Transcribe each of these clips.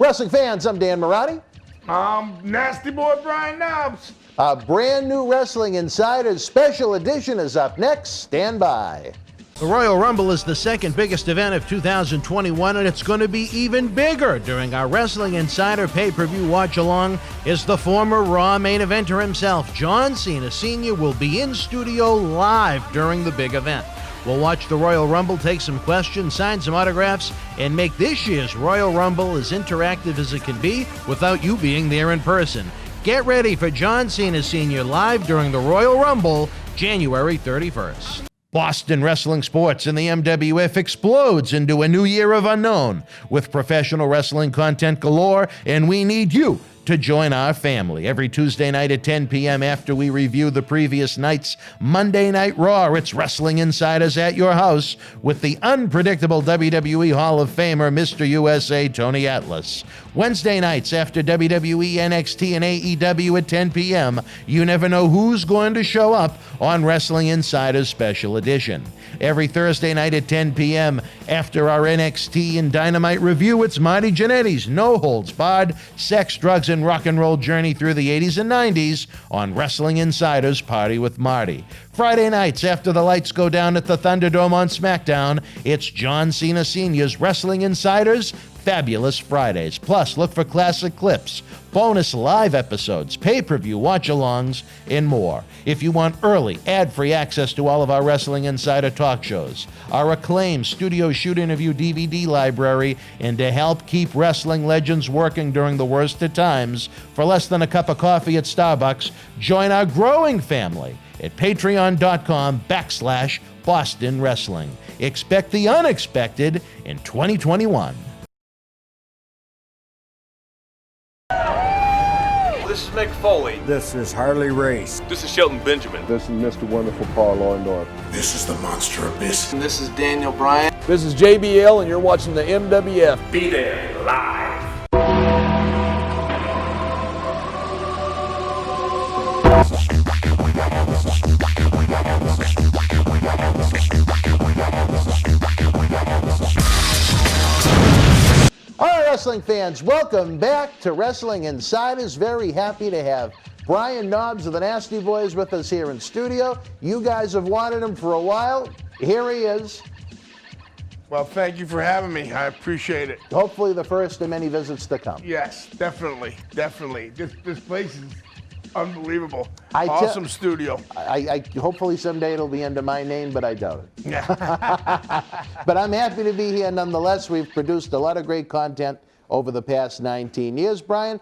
Wrestling fans, I'm Dan Marty. Nasty Boy Brian Knobs. A brand new Wrestling Insiders special edition is up next. Stand by. The Royal Rumble is the second biggest event of 2021, and it's going to be even bigger. During our Wrestling Insider pay-per-view watch-along is the former Raw main eventer himself. John Cena Sr. will be in studio live during the big event. We'll watch the Royal Rumble, take some questions, sign some autographs, and make this year's Royal Rumble as interactive as it can be without you being there in person. Get ready for John Cena Sr. live during the Royal Rumble, January 31st. Boston wrestling sports and the MWF explodes into a new year of unknown with professional wrestling content galore, and we need you to join our family. Every Tuesday night at 10 p.m. after we review the previous night's Monday Night Raw, it's Wrestling Insiders at your house with the unpredictable WWE Hall of Famer, Mr. USA, Tony Atlas. Wednesday nights after WWE, NXT, and AEW at 10 p.m., you never know who's going to show up on Wrestling Insiders Special Edition. Every Thursday night at 10 p.m. after our NXT and Dynamite review, it's Marty Jannetty's No Holds Barred Sex, Drugs, and Rock and Roll journey through the 80s and 90s on Wrestling Insiders Party with Marty. Friday nights after the lights go down at the Thunderdome on SmackDown, it's John Cena Sr.'s Wrestling Insiders Fabulous Fridays. Plus, look for classic clips, bonus live episodes, pay-per-view watch-alongs, and more. If you want early, ad-free access to all of our Wrestling Insider talk shows, our acclaimed studio shoot interview DVD library, and to help keep wrestling legends working during the worst of times, for less than a cup of coffee at Starbucks, join our growing family at patreon.com/Boston Wrestling. Expect the unexpected in 2021. This is Mick Foley. This is Harley Race. This is Shelton Benjamin. This is Mr. Wonderful Paul Orndorff. This is the Monster Abyss. And this is Daniel Bryan. This is JBL, and you're watching the MWF. Be there live. All right, wrestling fans, welcome back to Wrestling Insiders. Very happy to have Brian Knobs of the Nasty Boys with us here in studio. You guys have wanted him for a while. Here he is. Well, thank you for having me. I appreciate it. Hopefully the first of many visits to come. Yes, definitely. This place is unbelievable. Awesome studio. I hopefully someday it'll be under my name, but I doubt it. Yeah. But I'm happy to be here nonetheless. We've produced a lot of great content over the past 19 years, Brian.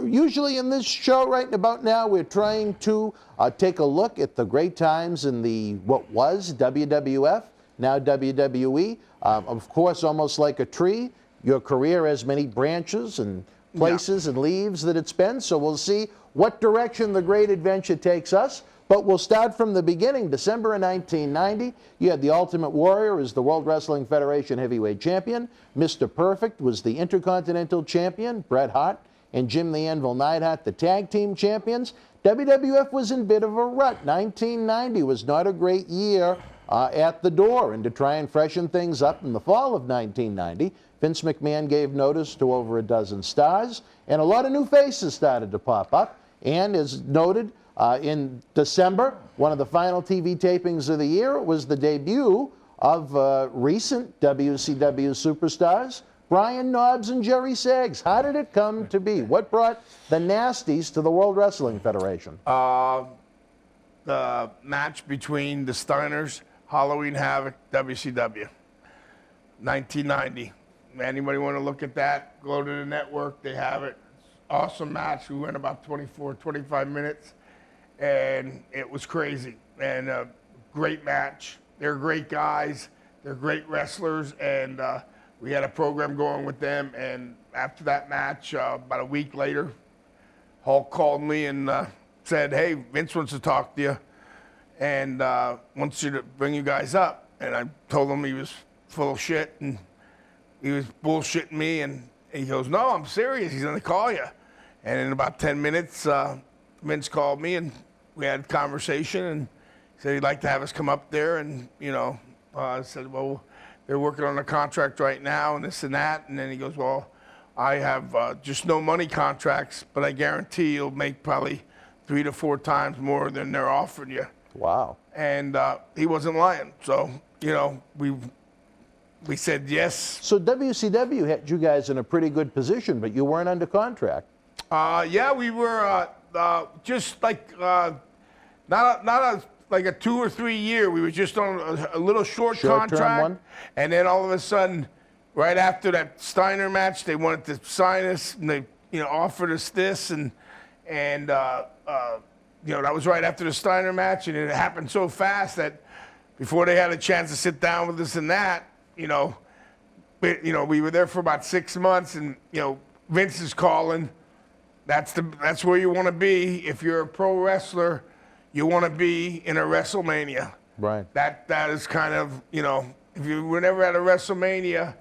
Usually in this show right about now, we're trying to take a look at the great times in the what was WWF, now WWE. Of course, almost like a tree, your career has many branches and places and leaves that it's been, so we'll see what direction the great adventure takes us. But we'll start from the beginning. December of 1990, you had the Ultimate Warrior as the World Wrestling Federation Heavyweight Champion. Mr. Perfect was the Intercontinental Champion. Bret Hart and Jim the Anvil Neidhart, the Tag Team Champions. WWF was in a bit of a rut. 1990 was not a great year at the door. And to try and freshen things up in the fall of 1990, Vince McMahon gave notice to over a dozen stars, and a lot of new faces started to pop up. And as noted, in December, one of the final TV tapings of the year was the debut of recent WCW superstars, Brian Knobs and Jerry Saggs. How did it come to be? What brought the Nasties to the World Wrestling Federation? The match between the Steiners, Halloween Havoc, WCW, 1990. Anybody want to look at that? Go to the network. They have it. Awesome match. We went about 24, 25 minutes, and it was crazy. And a great match. They're great guys. They're great wrestlers, and we had a program going with them. And after that match, about a week later, Hulk called me and said, "Hey, Vince wants to talk to you and wants you to bring you guys up." And I told him he was full of shit and he was bullshitting me. And he goes, "No, I'm serious. He's going to call you." And in about 10 minutes, Vince called me and we had a conversation and said he'd like to have us come up there. And, I said, "Well, they're working on a contract right now and this and that." And then he goes, "Well, I have just no money contracts, but I guarantee you'll make probably 3 to 4 times more than they're offering you. Wow. And he wasn't lying. So, you know, we said yes. So WCW had you guys in a pretty good position, but you weren't under contract. Yeah, we were just like not like a 2 or 3 year. We were just on a little short-term contract, one. And then all of a sudden, right after that Steiner match, they wanted to sign us, and they offered us this, and that was right after the Steiner match, and it happened so fast that before they had a chance to sit down with us and that, we were there for about 6 months, and Vince is calling. That's where you want to be. If you're a pro wrestler, you want to be in a WrestleMania. Right. That is kind of, if you were never at a WrestleMania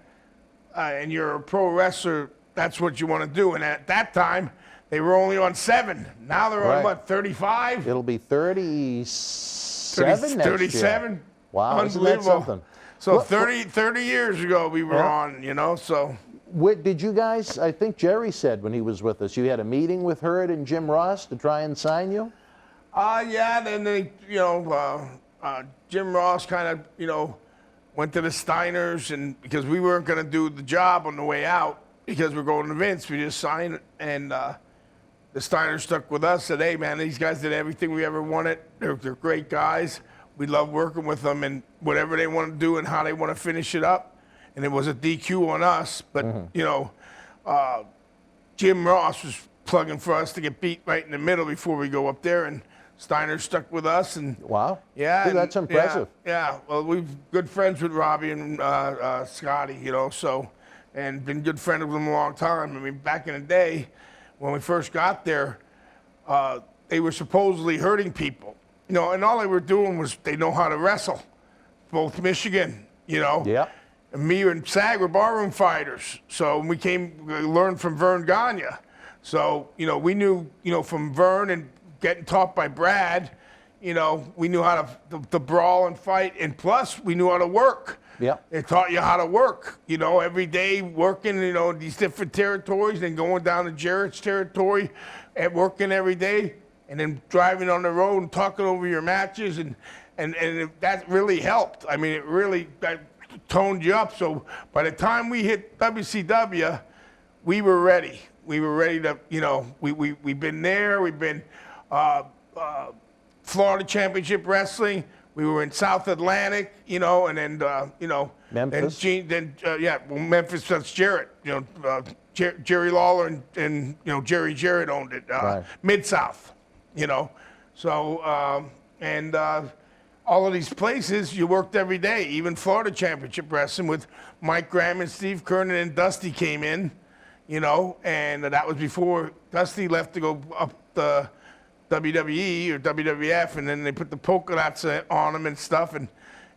and you're a pro wrestler, that's what you want to do. And at that time, they were only on 7. Now they're on, what, 35? It'll be 37 next 37. year. Wow, Unbelievable. isn't that something? So 30 years ago we were on, so. Did you guys, I think Jerry said when he was with us, you had a meeting with Hurd and Jim Ross to try and sign you? Yeah, then they, Jim Ross kind of, went to the Steiners, and because we weren't going to do the job on the way out because we're going to Vince, we just signed it, and the Steiners stuck with us, said, hey, man, these guys did everything we ever wanted. They're great guys. We love working with them, and whatever they want to do and how they want to finish it up. And it was a DQ on us, but, Jim Ross was plugging for us to get beat right in the middle before we go up there, and Steiner stuck with us. And wow. Yeah. Dude, that's impressive. Yeah. Well, we're good friends with Robbie and Scotty, so, and been good friends with them a long time. I mean, back in the day, when we first got there, they were supposedly hurting people, and all they were doing was they know how to wrestle. Both Michigan, Yeah. And me and Sag were barroom fighters. So we learned from Vern Gagne. So, we knew, from Vern and getting taught by Brad, we knew how to brawl and fight. And plus, we knew how to work. Yeah. They taught you how to work, every day working, these different territories, and going down to Jarrett's territory and working every day, and then driving on the road and talking over your matches. And that really helped. I mean, it really toned you up. So by the time we hit WCW, we were ready. We were ready to, we've been there. We've been Florida Championship Wrestling. We were in South Atlantic, and then, Memphis. Memphis, that's Jarrett. Jerry Lawler and Jerry Jarrett owned it. Right. Mid-South, So, all of these places, you worked every day, even Florida Championship Wrestling with Mike Graham and Steve Kernan, and Dusty came in, and that was before Dusty left to go up the WWE or WWF, and then they put the polka dots on him and stuff,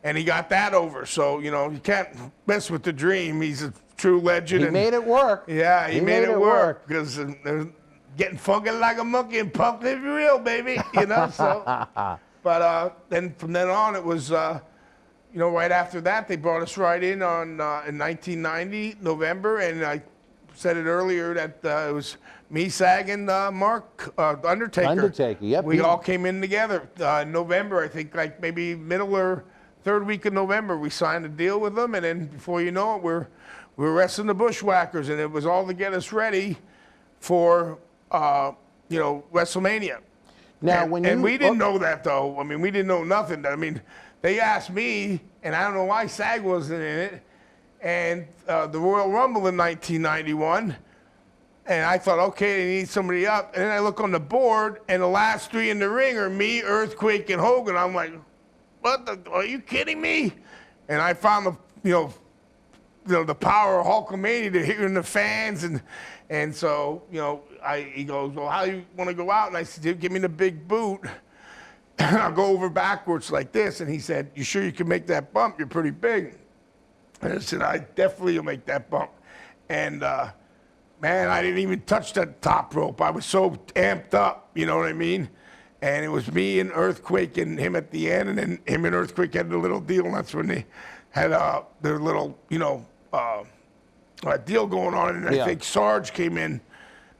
and he got that over. So, you can't mess with the dream. He's a true legend. He made it work. Yeah, he made it work because they're getting funky like a monkey and pumped if you're real, baby, so... But then from then on, it was, right after that, they brought us right in in 1990, November, and I said it earlier that it was me, Sag, and Mark, Undertaker. Undertaker, yep. We all came in together in November, I think, like maybe middle or third week of November. We signed a deal with them, and then before you know it, we're wrestling the Bushwhackers, and it was all to get us ready for, WrestleMania. Now, and we didn't know that, though. I mean, we didn't know nothing. I mean, they asked me, and I don't know why Sag wasn't in it, and the Royal Rumble in 1991, and I thought, okay, they need somebody up. And then I look on the board, and the last 3 in the ring are me, Earthquake, and Hogan. I'm like, are you kidding me? And I found the power of Hulkamania to hearing the fans, and so, he goes, well, how do you want to go out? And I said, give me the big boot. And I'll go over backwards like this. And he said, you sure you can make that bump? You're pretty big. And I said, I definitely will make that bump. And, man, I didn't even touch that top rope. I was so amped up, you know what I mean? And it was me and Earthquake and him at the end. And then him and Earthquake had a little deal. And that's when they had their little, deal going on, and Yeah. I think Sarge came in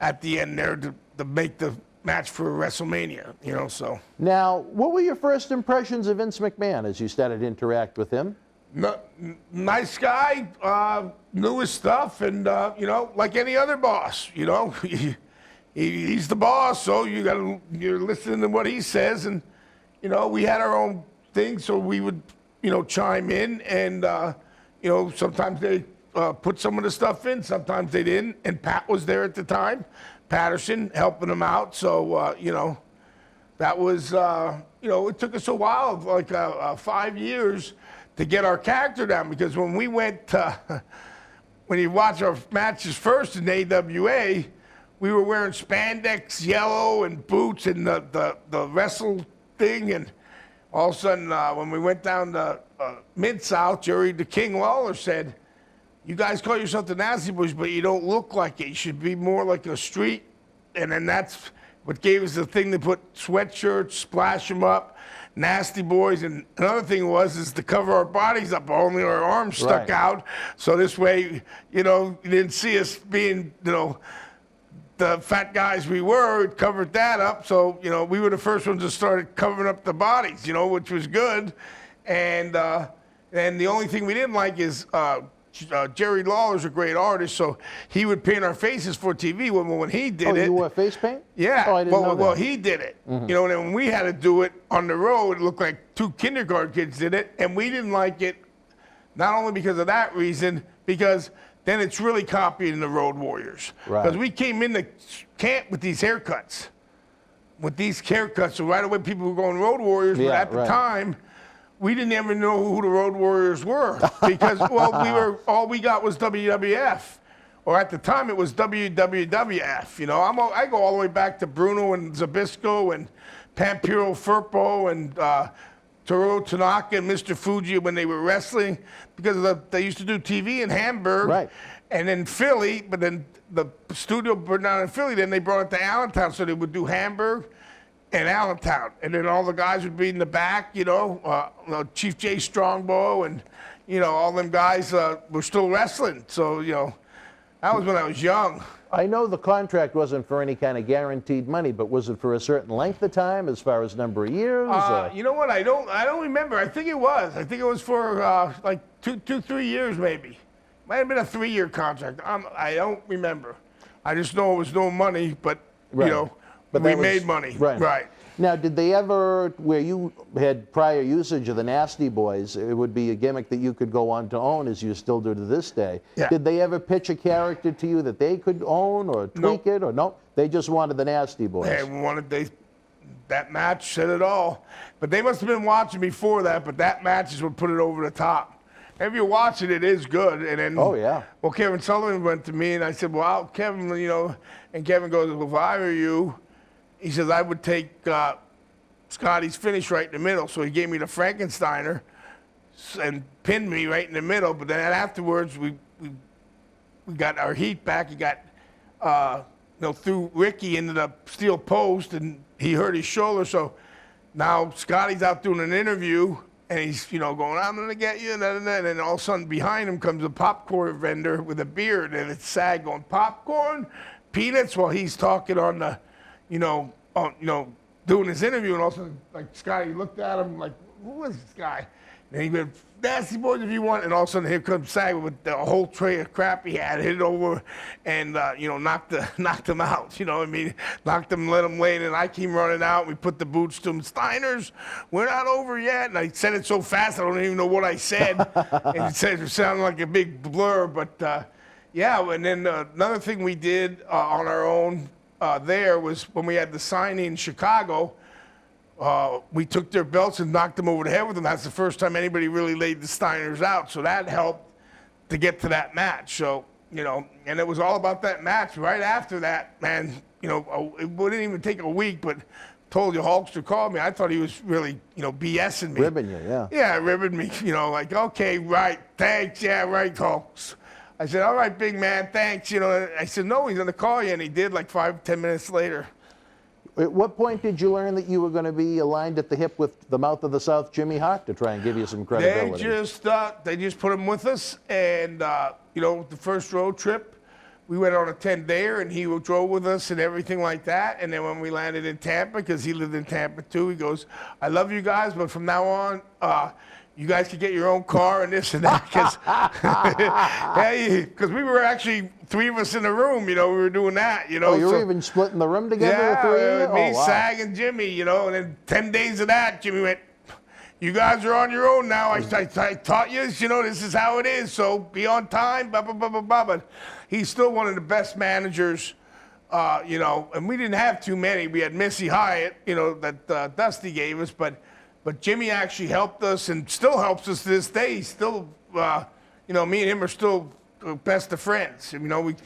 at the end there to make the match for WrestleMania, you know, so. Now, what were your first impressions of Vince McMahon as you started to interact with him? Nice guy, knew his stuff, and, you know, like any other boss, you know. He's the boss, so you're listening to what he says, and, you know, we had our own thing, so we would, you know, chime in, and, you know, sometimes they put some of the stuff in, sometimes they didn't, and Pat was there at the time, Patterson, helping him out, so, you know, that was, you know, it took us a while, like 5 years, to get our character down, because when we went, when you watch our matches first in AWA, we were wearing spandex yellow and boots and the wrestle thing, and all of a sudden, when we went down to Mid-South, Jerry the King Lawler said, "You guys call yourself the Nasty Boys, but you don't look like it. You should be more like a street." And then that's what gave us the thing to put sweatshirts, splash them up, Nasty Boys. And another thing is to cover our bodies up, only our arms stuck Right. out. So this way, you know, you didn't see us being, you know, the fat guys we were. It covered that up. So, you know, we were the first ones that started covering up the bodies, you know, which was good. And the only thing we didn't like is Jerry Lawler's a great artist, so he would paint our faces for TV. When he did it, You wore face paint? yeah. Oh, I didn't know well, that. he did it. You know, and then when we had to do it on the road, it looked like 2 kindergarten kids did it, and we didn't like it. Not only because of that reason, because then it's really copying the Road Warriors. Right. Because we came into camp with these haircuts, so right away people were going Road Warriors. But Yeah, at the right. time, we didn't even know who the Road Warriors were, because all we got was WWF, or at the time it was WWF. You know, I go all the way back to Bruno and Zabisco and Pampiro Firpo and Toru Tanaka and Mr. Fuji when they were wrestling, because they used to do TV in Hamburg, Right. and in Philly, but then the studio burned down in Philly, then they brought it to Allentown, so they would do Hamburg and Allentown, and then all the guys would be in the back, you know, Chief J Strongbow, and, you know, all them guys were still wrestling, so, you know, that was when I was young. I know the contract wasn't for any kind of guaranteed money, but was it for a certain length of time as far as number of years? You know what? I don't remember. I think it was. I think it was for like 3 years maybe. Might have been a 3-year contract. I don't remember. I just know it was no money, but Right. you know, But we that was- made money. Right. Now, did they ever, where you had prior usage of the Nasty Boys, it would be a gimmick that you could go on to own, as you still do to this day. Yeah. Did they ever pitch a character to you that they could own or tweak it, or no? They just wanted the Nasty Boys. That match said it all. But they must have been watching before that, but that match is what put it over the top. If you watch it, it is good. And then, Oh, yeah. Well, Kevin Sullivan went to me, and I said, well, Kevin, you know, and Kevin goes, well, if I were you, he says, I would take Scotty's finish right in the middle. So he gave me the Frankensteiner and pinned me right in the middle. But then afterwards, we got our heat back. He got, you know, threw Ricky into the steel post, and he hurt his shoulder. So now Scotty's out doing an interview, and he's, you know, going, I'm going to get you. And then all of a sudden behind him comes a popcorn vendor with a beard, and it's SAG going, popcorn, peanuts, while he's talking on the, you know, doing his interview. And all of a sudden, like, Scotty looked at him like, who is this guy? And he went, Nasty Boys if you want. And all of a sudden, here comes SAG with the whole tray of crap he had, hit it over, and, you know, knocked him out. You know what I mean? Knocked him, let him lay, and I came running out. We put the boots to him. Steiners, we're not over yet. And I said it so fast, I don't even know what I said. And it sounded like a big blur. But, yeah, and then another thing we did on our own there was when we had the signing in Chicago, we took their belts and knocked them over the head with them. That's the first time anybody really laid the Steiners out. So that helped to get to that match. So, you know, and it was all about that match. Right after that, man, you know, it wouldn't even take a week, but told you Hulkster called me. I thought he was really, you know, BSing me. Ribbing you, yeah. Yeah, ribbing me, you know, like, okay, right, thanks, yeah, right, Hulks. I said, all right, big man, thanks, you know. I said, no, he's going to call you, and he did like 5-10 minutes later. At what point did you learn that you were going to be aligned at the hip with the mouth of the South, Jimmy Hart, to try and give you some credibility? They just put him with us, and the first road trip, we went on a 10-dayer, and he drove with us and everything like that. And then when we landed in Tampa, because he lived in Tampa too, he goes, "I love you guys, but from now on, you guys can get your own car and this and that," because we were actually 3 of us in the room. We were doing that. Oh, you were even splitting the room together, the 3 of you? Me, Sag, and Jimmy. And then 10 days of that, Jimmy went, "You guys are on your own now. I taught you, this is how it is. So be on time, blah, blah, blah, blah, blah." But he's still one of the best managers, and we didn't have too many. We had Missy Hyatt, that Dusty gave us. But Jimmy actually helped us and still helps us to this day. He's still, me and him are still best of friends. We,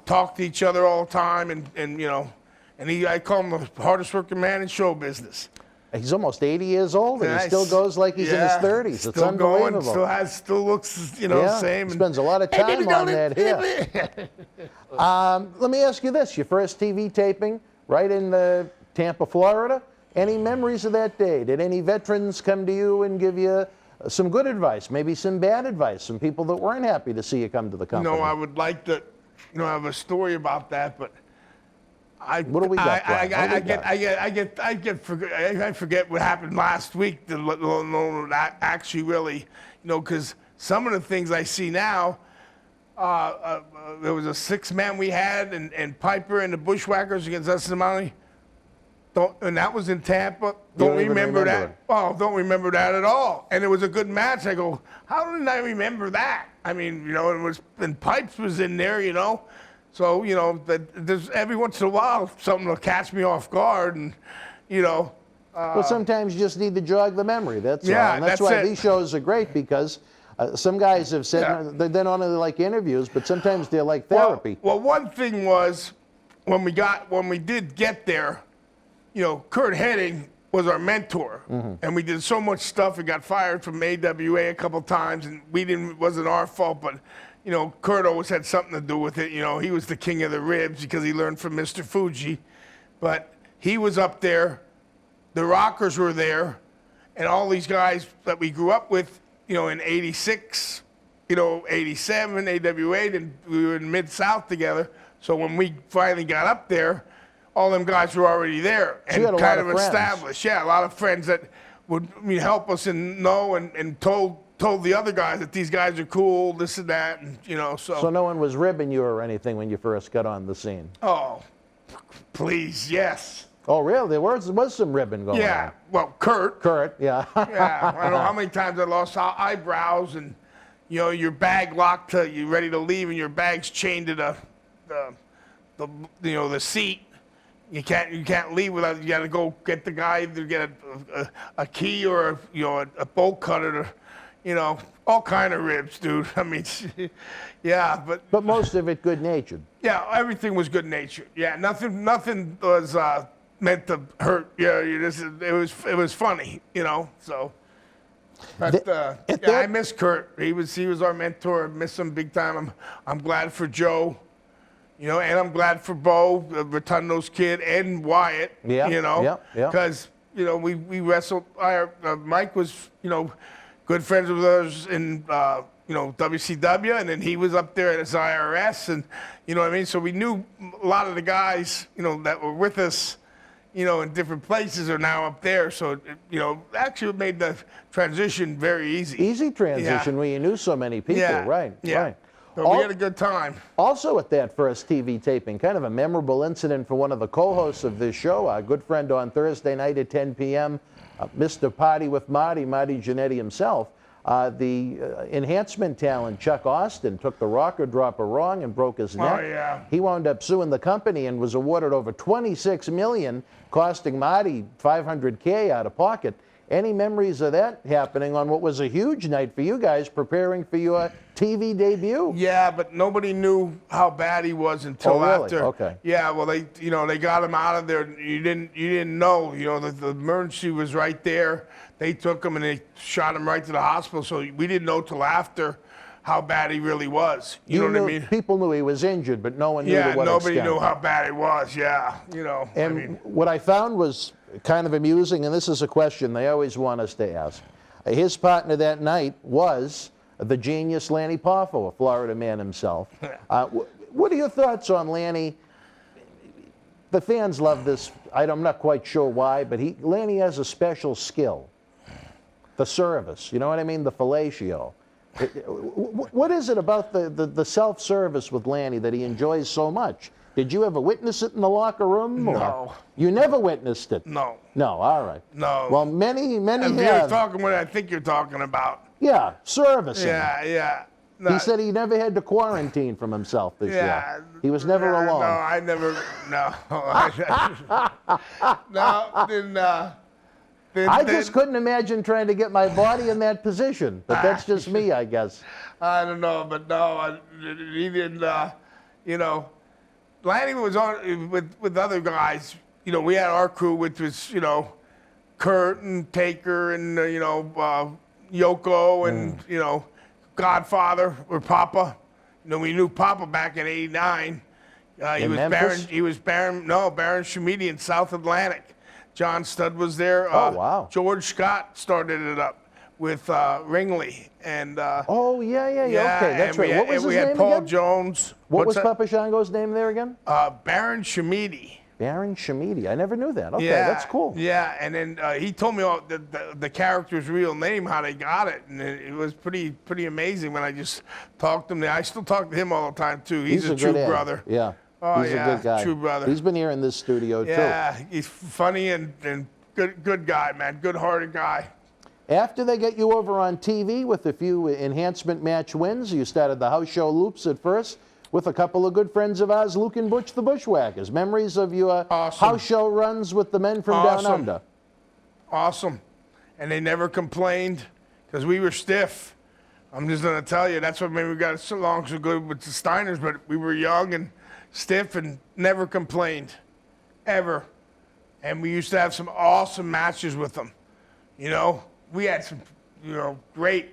talk to each other all the time. I call him the hardest working man in show business. He's almost 80 years old, and he still goes like he's in his 30s. It's unbelievable. Still looks, same. Spends a lot of time on that here. Let me ask you this. Your first TV taping right in Tampa, Florida. Any memories of that day? Did any veterans come to you and give you some good advice, maybe some bad advice, some people that weren't happy to see you come to the company? I would like to, have a story about that, but what do we got? I forget what happened last week. Actually, really, because some of the things I see now. There was a 6-man we had, and Piper and the Bushwhackers against us and Molly. And that was in Tampa. Don't remember that. Oh, don't remember that at all. And it was a good match. I go, how didn't I remember that? I mean, and Pipes was in there, So, there's every once in a while something will catch me off guard, and, well, sometimes you just need to jog the memory. That's all. And that's why these shows are great, because some guys have said they're not only like interviews, but sometimes they're like therapy. Well, one thing was when we did get there. Kurt Hennig was our mentor, and we did so much stuff. We got fired from AWA a couple times, and it wasn't our fault, but Kurt always had something to do with it. He was the king of the ribs because he learned from Mr. Fuji, but he was up there. The Rockers were there, and all these guys that we grew up with, in '86, '87, AWA, and we were in Mid-South together. So when we finally got up there, all them guys were already there and kind of established. Yeah, a lot of friends that would help us and told the other guys that these guys are cool, this and that, and so. So no one was ribbing you or anything when you first got on the scene? Oh, please, yes. Oh, really? There was some ribbing going on. Yeah, well, Kurt, yeah. Yeah, I don't know how many times I lost eyebrows, and your bag locked till you're ready to leave, and your bag's chained to the seat. You can't leave without. You got to go get the guy to get a key or a bolt cutter. All kind of ribs, dude. I mean, yeah, but most of it good-natured. Yeah, everything was good-natured. Yeah, nothing was meant to hurt. Yeah, it was funny. So. But I miss Kurt. He was our mentor. I miss him big time. I'm glad for Joe. And I'm glad for Bo, Rotundo's kid, and Wyatt. Yeah. Because we wrestled. Mike was good friends with us in WCW, and then he was up there at his IRS, and what I mean. So we knew a lot of the guys that were with us, in different places are now up there. So actually it made the transition very easy. Easy transition when you knew so many people. Yeah. Right. Yeah. Right. So we had a good time. Also at that first TV taping, kind of a memorable incident for one of the co-hosts of this show, our good friend on Thursday night at 10 p.m., Mr. Party with Marty Jannetty himself. The enhancement talent, Chuck Austin, took the rocker dropper wrong and broke his neck. Oh, yeah. He wound up suing the company and was awarded over $26 million, costing Marty $500K out of pocket. Any memories of that happening on what was a huge night for you guys preparing for your TV debut? Yeah, but nobody knew how bad he was until after. Okay. Yeah, well, they got him out of there. You didn't know. The emergency was right there. They took him and they shot him right to the hospital. So we didn't know till after how bad he really was. You know what I mean? People knew he was injured, but no one knew Yeah, to what nobody extent. knew how bad it was. Yeah, you know. And I mean, what I found was kind of amusing, and this is a question they always want us to ask. His partner that night was the genius Lanny Poffo, a Florida man himself. What are your thoughts on Lanny? The fans love this. I'm not quite sure why, but Lanny has a special skill. The service, you know what I mean? The fellatio. What is it about the self-service with Lanny that he enjoys so much? Did you ever witness it in the locker room? Or? No. You never witnessed it? no. No, all right. No. Well, many If have. you're talking what I think you're talking about. Yeah, servicing. Yeah. No, He said he never had to quarantine from himself this year. He was never yeah, alone. No, I never. No. I just couldn't imagine trying to get my body in that position, but that's just me, I guess. I don't know, but no, he didn't. You know, Lanny was on with other guys. You know, we had our crew, which was Kurt and Taker and Yoko and Godfather or Papa. You know, we knew Papa back in '89. He was Baron Schmiede in South Atlantic. John Studd was there. Oh, wow. George Scott started it up with Ringley. And, Oh, yeah, okay, that's right. What was his we name had Paul again? Jones. What was What's that? Papa Shango's name there again? Baron Schmiede. Baron Schmiede. I never knew that. Okay, Yeah, that's cool. Yeah, and then he told me all the character's real name, how they got it, and it was pretty amazing when I just talked to him. I still talk to him all the time too. He's a true good egg. brother. Yeah. Oh, He's yeah, a good guy. true brother. He's been here in this studio Yeah, he's funny and good guy, man. Good-hearted guy. too. After they get you over on TV with a few enhancement match wins, you started the house show Loops at first with a couple of good friends of ours, Luke and Butch the Bushwhackers. Memories of your Awesome. house show runs with the men from down Awesome. under. Awesome. And they never complained because we were stiff. I'm just going to tell you, that's what made we got so long so good with the Steiners, but we were young and stiff and never complained, ever. And we used to have some awesome matches with them. You know, we had some, great.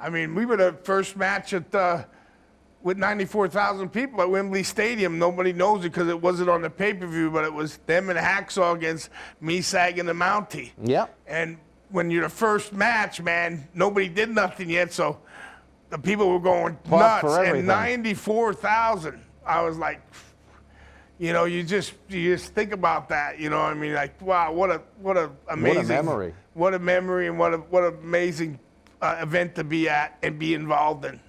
I mean, we were the first match with 94,000 people at Wembley Stadium. Nobody knows it because it wasn't on the pay-per-view, but it was them and Hacksaw against me, Sag, and the Mountie. Yep. And when you're the first match, man, nobody did nothing yet, so the people were going Fought for nuts. And everything. 94,000, I was like, you just think about that. You know what I mean? Like, wow, what a amazing memory. What a memory, and what an amazing event to be at and be involved in.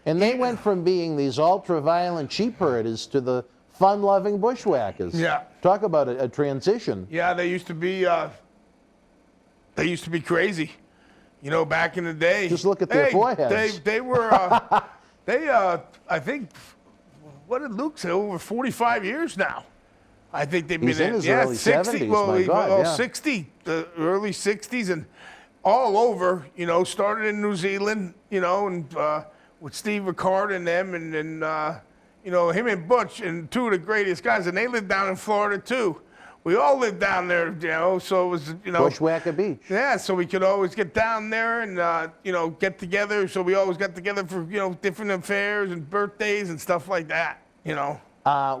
And they went from being these ultra-violent sheep herders to the fun-loving bushwhackers. Yeah. Talk about a transition. Yeah, they used to be crazy. Back in the day. Just look at their foreheads. They were, I think, what did Luke say? Over 45 years now. I think they've been He's in his yeah, early 60. 70s, Well, my God, yeah. 60, the early 60s, and all over. Started in New Zealand. And with Steve Ricard and them, and him and Butch and two of the greatest guys, and they lived down in Florida too. We all lived down there, so it was, Bushwhacker Beach. Yeah, so we could always get down there and, get together. So we always got together for, different affairs and birthdays and stuff like that,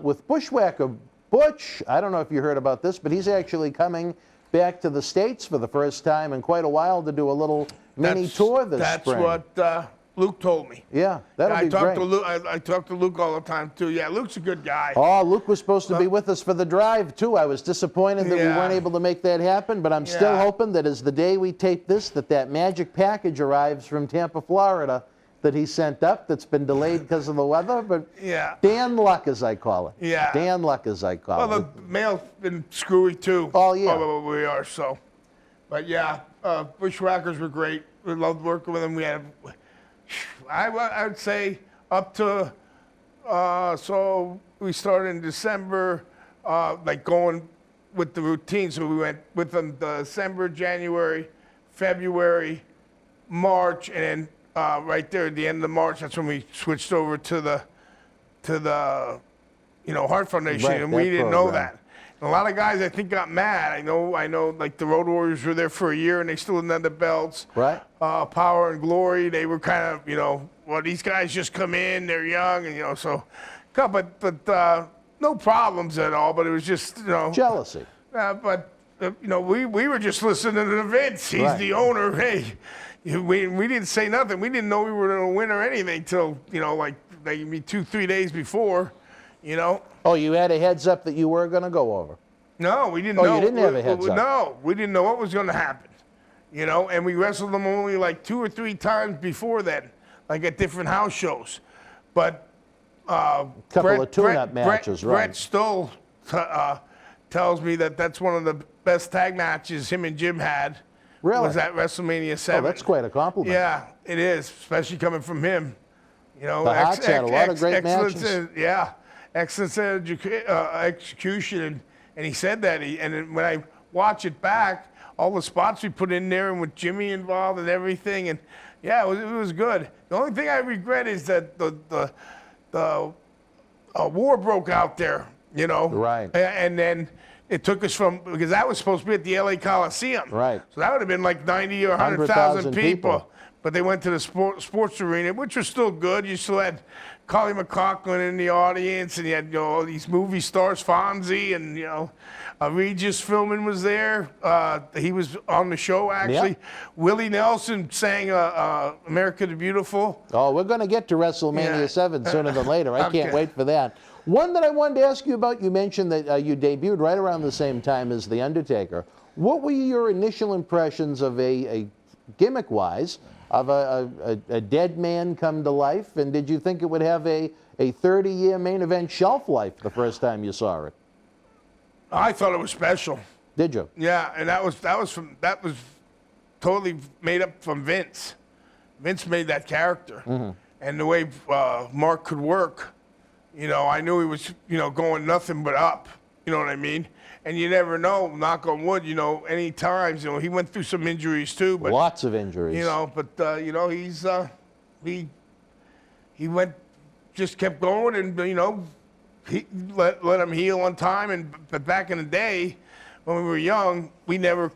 With Bushwhacker Butch, I don't know if you heard about this, but he's actually coming back to the States for the first time in quite a while to do a little mini tour this spring. That's what Luke told me. Yeah, that'll be great. I talk to Luke all the time, too. Yeah, Luke's a good guy. Oh, Luke was supposed to be with us for the drive, too. I was disappointed that we Yeah. weren't able to make that happen, but I'm still Yeah. hoping that as the day we tape this, that magic package arrives from Tampa, Florida, that he sent up that's been delayed because of the weather. But Yeah. Dan Luck, as I call it. Yeah. Dan Luck, as I call Well, it. the mail's been screwy, too. Oh, yeah. We are, so. But, yeah, Bushwhackers were great. We loved working with them. We had... I would say up to, so we started in December, going with the routine. So we went with them December, January, February, March, and then right there at the end of March, that's when we switched over to the Heart Foundation, Right, and we that didn't know program. that. A lot of guys, I think, got mad. I know, like the Road Warriors were there for a year and they still didn't have the belts. Right. Power and Glory, they were kind of, well, these guys just come in, they're young, and, so, but no problems at all, but it was just, Jealousy. we were just listening to Vince. He's Right. the owner. Hey, we didn't say nothing. We didn't know we were going to win or anything till, like maybe 2-3 days before, Oh, you had a heads up that you were going to go over. No, we didn't Oh, know. you didn't have a heads up. No, we didn't know what was going to happen, and we wrestled them only like 2 or 3 times before then, like at different house shows. But Couple of tune-up matches, right? Brett Stoll tells me that that's one of the best tag matches him and Jim had. Really? Was at WrestleMania 7. Oh, that's quite a compliment. Yeah, it is, especially coming from him. The Harts had a lot of great matches. Excellence execution, and he said that. And when I watch it back, all the spots we put in there, and with Jimmy involved and everything, and yeah, it was good. The only thing I regret is that the war broke out there, Right. And then it took us because that was supposed to be at the LA Coliseum. Right. So that would have been like 90 or 100,000 people. But they went to the sports arena, which was still good. You still had Collie McLaughlin in the audience, and you had all these movie stars, Fonzie, and Regis Philbin was there. He was on the show actually. Yep. Willie Nelson sang "America the Beautiful." Oh, we're going to get to WrestleMania 7 sooner than later. I can't Okay. wait for that. One that I wanted to ask you about, you mentioned that you debuted right around the same time as The Undertaker. What were your initial impressions of a gimmick-wise, of a dead man come to life, and did you think it would have a 30-year main event shelf life the first time you saw it? I thought it was special. Did you? Yeah, and that was totally made up from Vince. Vince made that character, and the way Mark could work, I knew he was going nothing but up. You know what I mean? And you never know, knock on wood, any times, he went through some injuries too. But, Lots of injuries. he's, he went, just kept going and, he let him heal on time. But back in the day, when we were young, we never,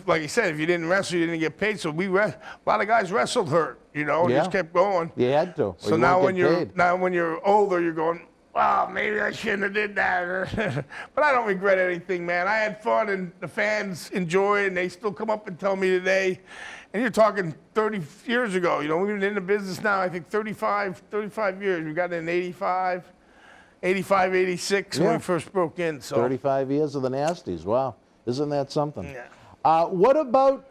like I said, if you didn't wrestle, you didn't get paid. So a lot of guys wrestled hurt, just kept going. You had to. So now when you're older, you're going, wow, maybe I shouldn't have did that. But I don't regret anything, man. I had fun, and the fans enjoy it, and they still come up and tell me today. And you're talking 30 years ago. We've been in the business now, I think 35 years. We got in 85, 86 when we first broke in. So 35 years of the Nasties. Wow. Isn't that something? Yeah. What about,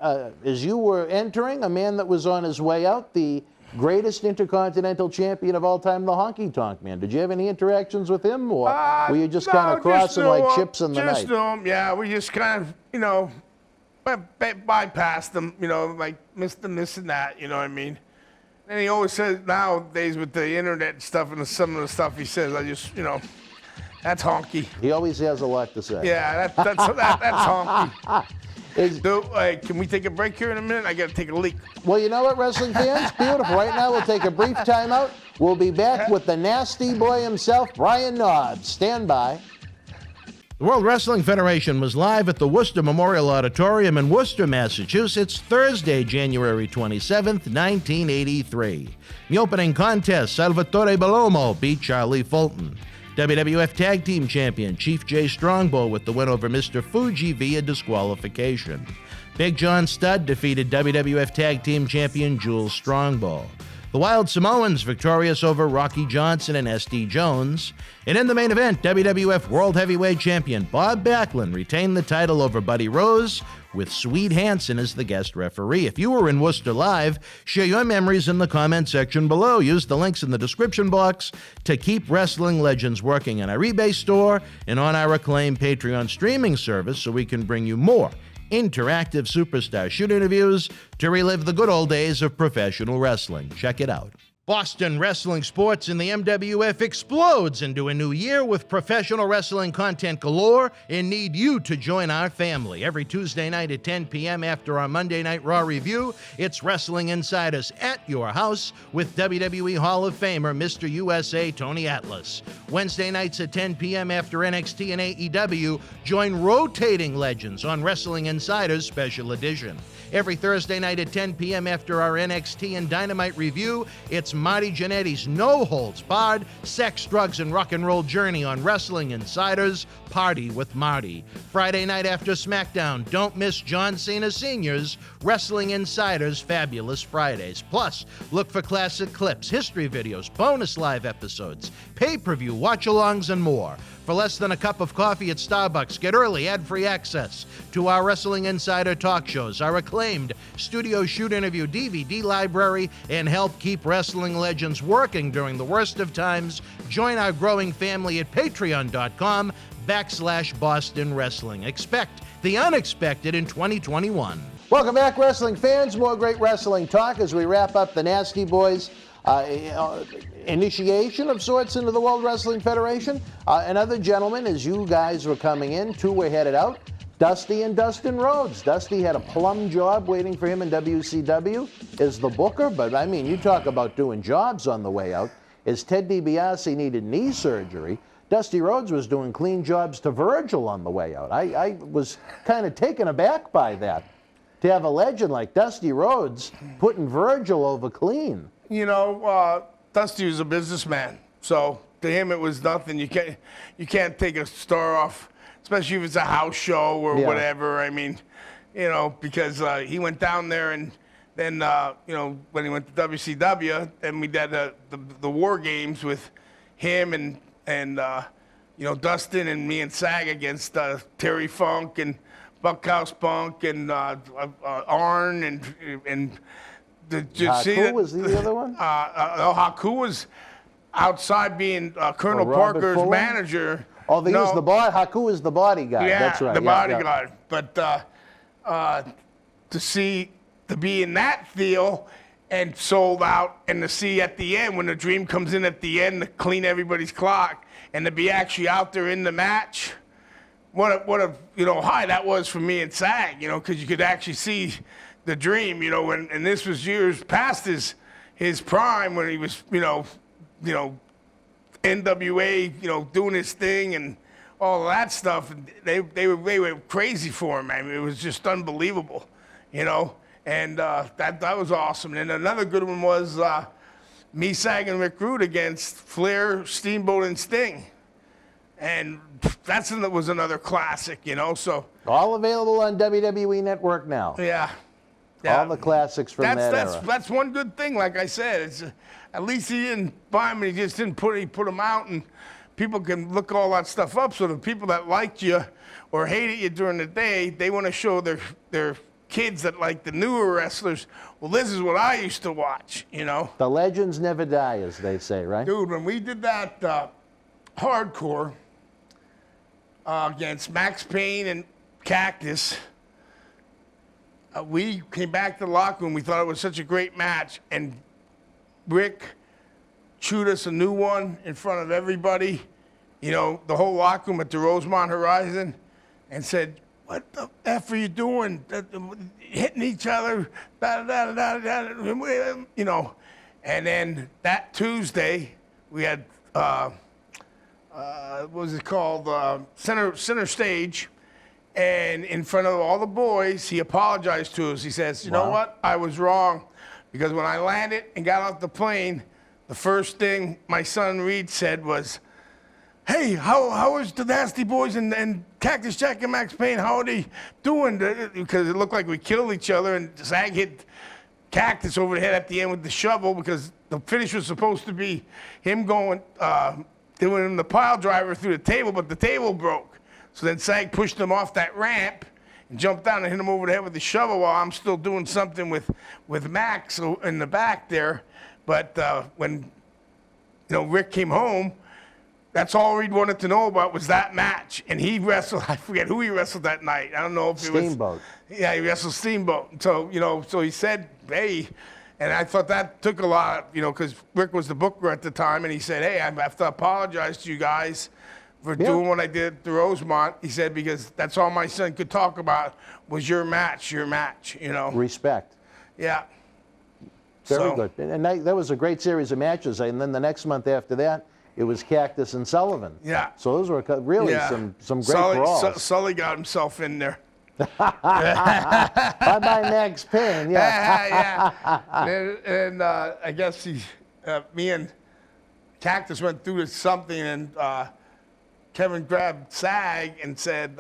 as you were entering, a man that was on his way out, the greatest intercontinental champion of all time, the Honky Tonk Man? Did you have any interactions with him, or were you just kind of crossing like chips in the night? Just knew him, yeah. We just kind of, bypassed him, like missed them, this and that, you know what I mean? And he always says nowadays with the internet and stuff and some of the stuff he says, I just, that's honky. He always has a lot to say. Yeah, that's honky. Can we take a break here in a minute? I got to take a leak. Well, you know what, wrestling fans? Beautiful. Right now, we'll take a brief timeout. We'll be back with the nasty boy himself, Brian Knobbs. Stand by. The World Wrestling Federation was live at the Worcester Memorial Auditorium in Worcester, Massachusetts, Thursday, January 27th, 1983. The opening contest, Salvatore Bellomo beat Charlie Fulton. WWF Tag Team Champion Chief Jay Strongbow with the win over Mr. Fuji via disqualification. Big John Studd defeated WWF Tag Team Champion Jules Strongbow. The Wild Samoans victorious over Rocky Johnson and S.D. Jones. And in the main event, WWF World Heavyweight Champion Bob Backlund retained the title over Buddy Rose with Swede Hansen as the guest referee. If you were in Worcester live, share your memories in the comment section below. Use the links in the description box to keep Wrestling Legends working in our eBay store and on our acclaimed Patreon streaming service so we can bring you more interactive superstar shoot interviews to relive the good old days of professional wrestling. Check it out. Boston wrestling sports in the MWF explodes into a new year with professional wrestling content galore and need you to join our family. Every Tuesday night at 10 p.m. after our Monday Night Raw review, it's Wrestling Insiders at your house with WWE Hall of Famer Mr. USA Tony Atlas. Wednesday nights at 10 p.m. after NXT and AEW, join rotating legends on Wrestling Insiders Special Edition. Every Thursday night at 10 p.m. after our NXT and Dynamite review, it's Marty Jannetty's no-holds-barred sex, drugs, and rock and roll journey on Wrestling Insiders Party with Marty. Friday night after SmackDown, don't miss John Cena Sr.'s Wrestling Insiders Fabulous Fridays. Plus, look for classic clips, history videos, bonus live episodes, pay-per-view watch-alongs, and more. For less than a cup of coffee at Starbucks, get early ad-free access to our Wrestling Insider talk shows, our acclaimed studio shoot interview DVD library, and help keep wrestling legends working during the worst of times. Join our growing family at patreon.com/Boston Wrestling. Expect the unexpected in 2021. Welcome back, wrestling fans. More great wrestling talk as we wrap up the Nasty Boys initiation of sorts into the World Wrestling Federation. Another gentleman, as you guys were coming in, two were headed out, Dusty and Dustin Rhodes. Dusty had a plum job waiting for him in WCW as the booker, but I mean, you talk about doing jobs on the way out. As Ted DiBiase needed knee surgery, Dusty Rhodes was doing clean jobs to Virgil on the way out. I was kind of taken aback by that, to have a legend like Dusty Rhodes putting Virgil over clean. You know, Dusty was a businessman, so to him it was nothing. You can't take a star off, especially if it's a house show or whatever. I mean, you know, because he went down there and then, you know, when he went to WCW, and we did the War Games with him and you know, Dustin and me and Sag against Terry Funk and Buckhouse Punk and Arn and did you see that? Haku was the other one? Haku was outside being Colonel Robert Parker's Fuller? manager. Oh, he was the Haku is the bodyguard. Yeah, That's right. the bodyguard. But to be in that deal and sold out, and to see at the end when the Dream comes in at the end to clean everybody's clock, and to be actually out there in the match, what a you know high that was for me and Sag, you know, because you could actually see the Dream, you know, and this was years past his prime when he was, you know, NWA, you know, doing his thing and all of that stuff. And they were crazy for him, man. It was just unbelievable, you know. And that was awesome. And another good one was me, Sag, and Rick Rude against Flair, Steamboat, and Sting. And that was another classic, you know. So all available on WWE Network now. Yeah. All the classics from that era. That's one good thing. Like I said, it's at least he didn't buy them. He just didn't he put them out, and people can look all that stuff up. So the people that liked you or hated you during the day, they want to show their kids that like the newer wrestlers. Well, this is what I used to watch. You know, the legends never die, as they say, right? Dude, when we did that hardcore against Max Payne and Cactus. We came back to the locker room. We thought it was such a great match, and Rick chewed us a new one in front of everybody, you know, the whole locker room at the Rosemont Horizon, and said, "What the F are you doing? Hitting each other, you know." And then that Tuesday, we had what was it called? Center Stage. And in front of all the boys, he apologized to us. He says, you know what? I was wrong. Because when I landed and got off the plane, the first thing my son Reed said was, hey, how is the Nasty Boys and Cactus Jack and Max Payne? How are they doing? Because it looked like we killed each other, and Zag hit Cactus over the head at the end with the shovel, because the finish was supposed to be him going, doing the pile driver through the table, but the table broke. So then Sag pushed him off that ramp and jumped down and hit him over the head with the shovel while I'm still doing something with Max in the back there. But when you know Rick came home, that's all Reed wanted to know about was that match. And he wrestled, I forget who he wrestled that night. I don't know if it was Steamboat. Yeah, he wrestled Steamboat. So, you know, so he said, hey, And I thought that took a lot, you know, because Rick was the booker at the time, and he said, hey, I have to apologize to you guys for doing what I did to Rosemont. He said, because that's all my son could talk about was your match, you know. Respect. Yeah. Very good. And that was a great series of matches. And then the next month after that, it was Cactus and Sullivan. Yeah. So those were really some great brawls. Sully got himself in there. Bye-bye next pin, yeah. And I guess me and Cactus went through something, and Kevin grabbed Sag and said,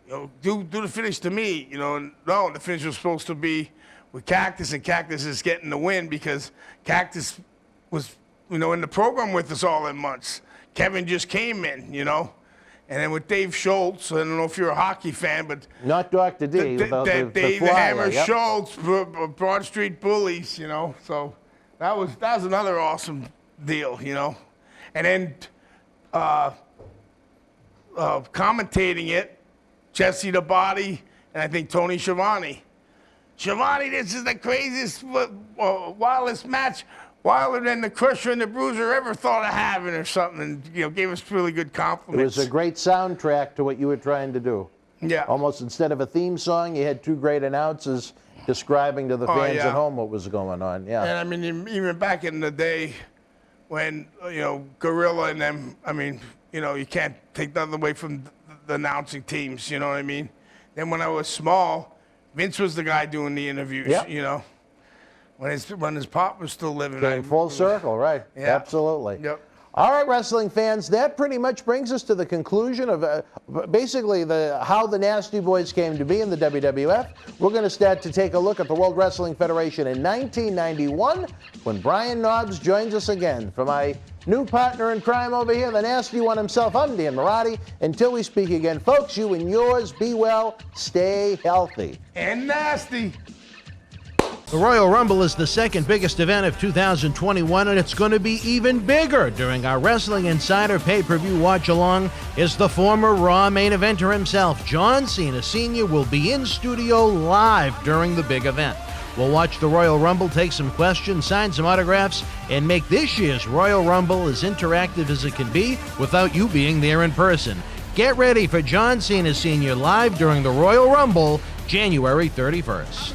you know, do the finish to me. You know, and no, the finish was supposed to be with Cactus, and Cactus is getting the win because Cactus was, you know, in the program with us all in months. Kevin just came in, you know. And then with Dave Schultz, I don't know if you're a hockey fan, but not Dr. D, Dave the Hammer Schultz, Broad Street Bullies, you know. So that was another awesome deal, you know. And then commentating it, Jesse the Body, and I think Tony Schiavone. Schiavone, this is the craziest, wildest match, wilder than the Crusher and the Bruiser ever thought of having or something, and, you know, gave us really good compliments. It was a great soundtrack to what you were trying to do. Yeah. Almost instead of a theme song, you had two great announcers describing to the fans at home what was going on. Yeah. And I mean, even back in the day when, you know, Gorilla and them, I mean, you know, you can't take nothing away from the announcing teams, you know what I mean? Then when I was small, Vince was the guy doing the interviews, you know? When his pop was still living. Came full circle, right? Yeah. Absolutely. Yep. All right, wrestling fans, that pretty much brings us to the conclusion of basically how the Nasty Boys came to be in the WWF. We're going to start to take a look at the World Wrestling Federation in 1991 when Brian Knobbs joins us again. For my new partner in crime over here, the Nasty One himself, I'm Dan Marty. Until we speak again, folks, you and yours, be well, stay healthy. And nasty. The Royal Rumble is the second biggest event of 2021, and it's going to be even bigger. During our Wrestling Insider pay-per-view watch-along is the former Raw main eventer himself. John Cena Sr. will be in studio live during the big event. We'll watch the Royal Rumble, take some questions, sign some autographs, and make this year's Royal Rumble as interactive as it can be without you being there in person. Get ready for John Cena Sr. live during the Royal Rumble, January 31st.